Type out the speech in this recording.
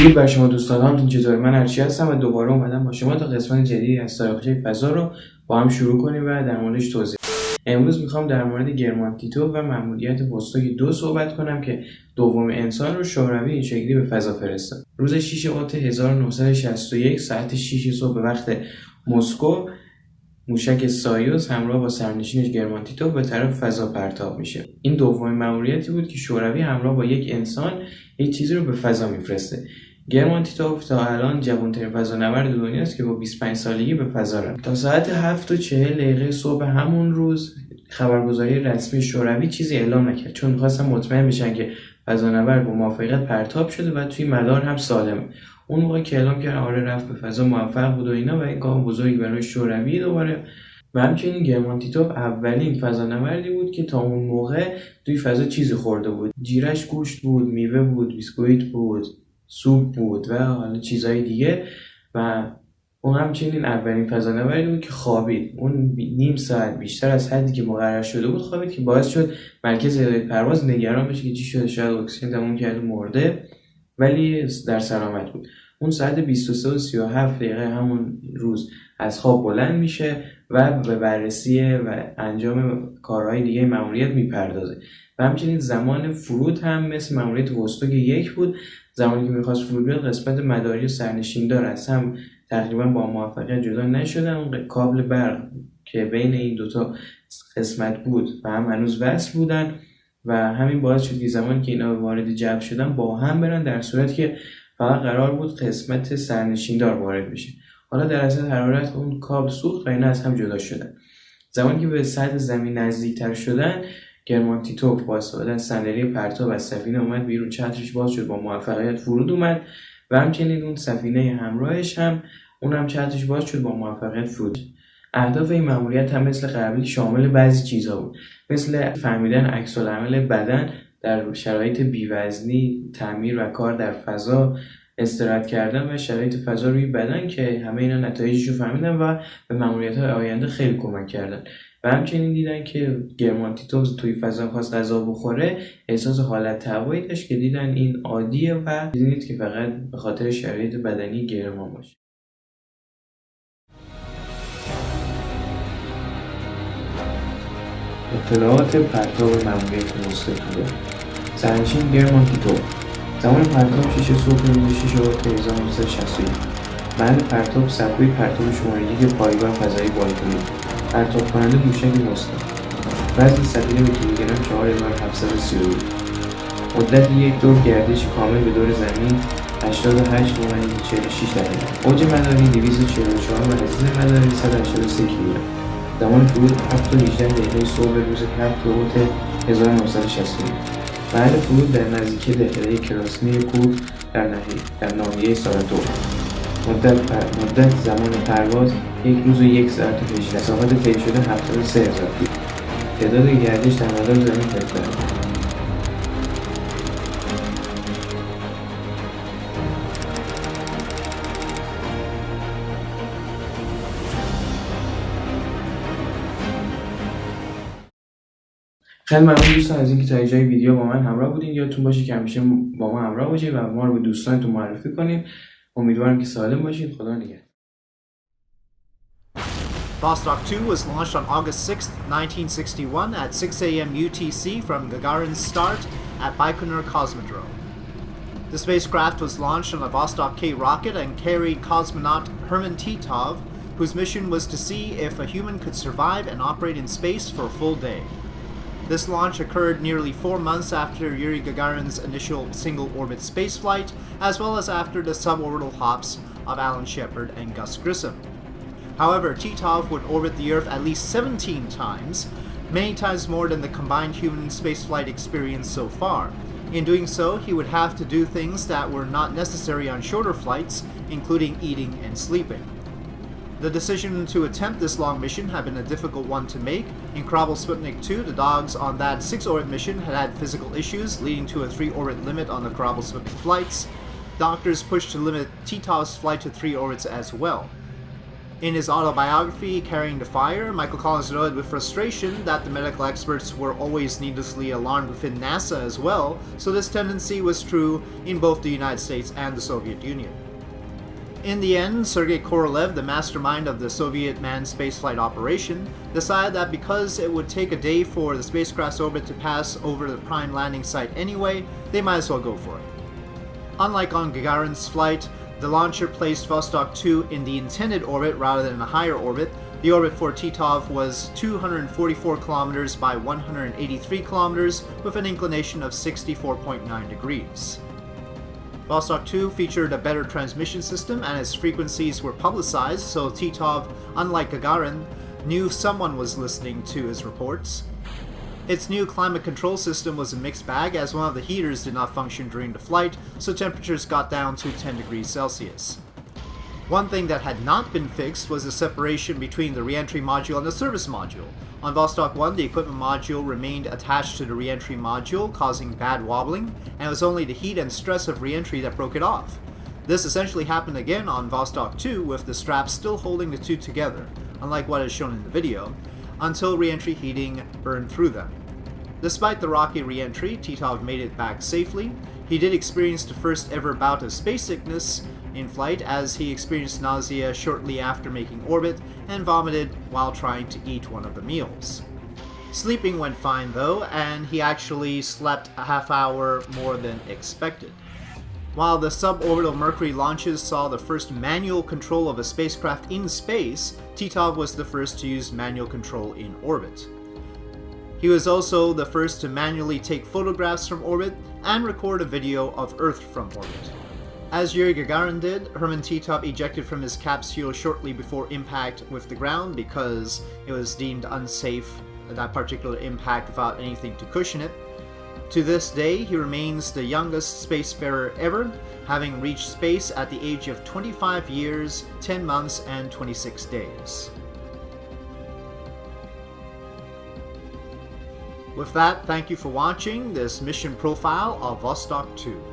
درود بر شما دوستان، حالتون چطوره؟ من ارچی هستم و دوباره اومدم با شما تا قسمت جدیدی از تاریخچه فضا رو با هم شروع کنیم و در موردش توضیح بدم. امروز میخوام در مورد تیتف و مأموریت vostok 2 صحبت کنم که دومین انسان رو شوروی این شکلی به فضا فرستاد. روز 6 اوت 1961 ساعت 6 صبح به وقت مسکو موشک سایوز همراه با سرنشینش تیتف به طرف فضا پرتاب میشه. این دومین مأموریتی بود که شوروی همراه با یک انسان یک چیزی رو به فضا میفرسته. تیتف تا الان جوان‌ترین فضانورد دنیاست که با 25 سالگی به فضا رفت. تا ساعت 7:40 صبح همون روز خبرگزاری رسمی شوروی چیزی اعلام نکرد، چون می‌خواستن مطمئن بشن که فضانورد با موفقیت پرتاب شده و توی مدار هم سالمه. اون موقع که اعلام کردن آره رفت به فضا موفق بود و اینا و این گام بزرگی برای شوروی دوباره. و همچنین تیتف اولین فضانوردی بود که تا اون موقع توی فضا چیزی خورده بود. جیرش گوشت بود، میوه بود، بیسکویت بود، سوپ بود و حالا چیزهای دیگه. و اون همچنین اولین فضانوردی بود که خوابید. اون نیم ساعت بیشتر از حدی که مقرر شده بود خوابید که باعث شد مرکز اداره پرواز نگران بشه که چی شده، شاید اکسیژن تموم کرده مرده، ولی در سلامت بود. اون ساعت 23:37 همون روز از خواب بلند میشه و به بررسی و انجام کارهای دیگه مأموریت میپردازه. و همچنین زمان فرود هم مثل مأموریت vostok 1 بود. زمانی که میخواست فرود بیاد قسمت مداری و سرنشیندار از هم تقریبا با موفقیت جدا نشدن. اون کابل برق که بین این دوتا قسمت بود و هم هنوز وصل بودن و همین باعث شد که زمانی که اینا وارد جو شدن با هم برن، در صورتی که فقط قرار بود قسمت سرنشیندار وارد بشه. حالا در اثر حرارت اون کابل سوخت و اینا از هم جدا شدن. زمانی که به سطح زمین نزدیکتر شدن، تیتف با استفاده از صندلی پرتاب از سفینه اومد بیرون، چترش باز شد، با موفقیت فرود اومد و همچنین اون سفینه همراهش هم اونم چترش باز شد، با موفقیت فرود. اهداف این مأموریت هم مثل قبلی شامل بعضی چیزها بود، مثل فهمیدن عکس‌العمل بدن در شرایط بی‌وزنی، تعمیر و کار در فضا، استراحت کردن و شرایط فضا روی بدن که همه اینا نتایجش رو فهمیدن و به مأموریت‌های آینده خیلی کمک کردن. و همچنین دیدن که تیتف توی فضا خواست غذا بخوره، احساس حالت هوایی داشت که دیدن این عادیه و دیدید که فقط به خاطر شرایط بدنی گرما باشه. اطلاعات پرتاب مأموریت vostok 2. سرنشین تیتف زمان پرتاب 6 صبح روز 6 اوت 1961. محل پرتاب صفحه پرتاب شماره 1 پایگاه فضایی بالکنی. پرتاب کننده موشک مستقیم. وزن سفینه به کیلوگرم 4732. مدت یک دور گردش کامل به دور زمین 88.46 دقیقه. اوج مداری 244 و حصیل مداری 183 کیلومتر. زمان فرود 7:18 صبح روز 7 اوت 1961. محل فرود در نزدیکی دهکده کراسنی کوه در ناحیه ساراتوف. مدت زمان پرواز 1 روز و 1 ساعت و 18 دقیقه. مسافت طی شده 73,000 کیلومتر. تعداد گردش در مدار زمین هکتار. خیلی ممنون دوستان از اینکه تا اینجای ویدیو با من همراه بودین. یادتون باشه که همیشه با ما همراه باشید و ما رو به دوستانتون معرفی کنید. امیدوارم که سالم باشید. خدا نگهدار. Vostok 2 was launched on August 6, 1961 at 6 a.m. UTC from Gagarin's start at Baikonur Cosmodrome. The spacecraft was launched on a Vostok K rocket and carried cosmonaut Herman Titov, whose mission was to see if a human could survive and operate in space for a full day. This launch occurred nearly 4 months after Yuri Gagarin's initial single-orbit spaceflight, as well as after the suborbital hops of Alan Shepard and Gus Grissom. However, Titov would orbit the Earth at least 17 times, many times more than the combined human spaceflight experience so far. In doing so, he would have to do things that were not necessary on shorter flights, including eating and sleeping. The decision to attempt this long mission had been a difficult one to make. In Krabel Sputnik 2, the dogs on that 6-orbit mission had physical issues, leading to a 3-orbit limit on the Krabel Sputnik flights. Doctors pushed to limit Titov's flight to 3 orbits as well. In his autobiography, Carrying the Fire, Michael Collins noted with frustration that the medical experts were always needlessly alarmed within NASA as well, so this tendency was true in both the United States and the Soviet Union. In the end, Sergei Korolev, the mastermind of the Soviet manned spaceflight operation, decided that because it would take a day for the spacecraft's orbit to pass over the prime landing site anyway, they might as well go for it. Unlike on Gagarin's flight, the launcher placed Vostok 2 in the intended orbit rather than a higher orbit. The orbit for Titov was 244 kilometers by 183 kilometers with an inclination of 64.9 degrees. Vostok 2 featured a better transmission system and its frequencies were publicized, so Titov, unlike Gagarin, knew someone was listening to his reports. Its new climate control system was a mixed bag as one of the heaters did not function during the flight, so temperatures got down to 10 degrees Celsius. One thing that had not been fixed was the separation between the re-entry module and the service module. On Vostok 1, the equipment module remained attached to the re-entry module, causing bad wobbling, and it was only the heat and stress of re-entry that broke it off. This essentially happened again on Vostok 2 with the straps still holding the two together, unlike what is shown in the video, until re-entry heating burned through them. Despite the rocky re-entry, Titov made it back safely. He did experience the first ever bout of space sickness in flight as he experienced nausea shortly after making orbit and vomited while trying to eat one of the meals. Sleeping went fine though, and he actually slept a half hour more than expected. While the suborbital Mercury launches saw the first manual control of a spacecraft in space, Titov was the first to use manual control in orbit. He was also the first to manually take photographs from orbit and record a video of Earth from orbit. As Yuri Gagarin did, Herman Titov ejected from his capsule shortly before impact with the ground because it was deemed unsafe, that particular impact, without anything to cushion it. To this day, he remains the youngest spacefarer ever, having reached space at the age of 25 years, 10 months, and 26 days. With that, thank you for watching this mission profile of Vostok 2.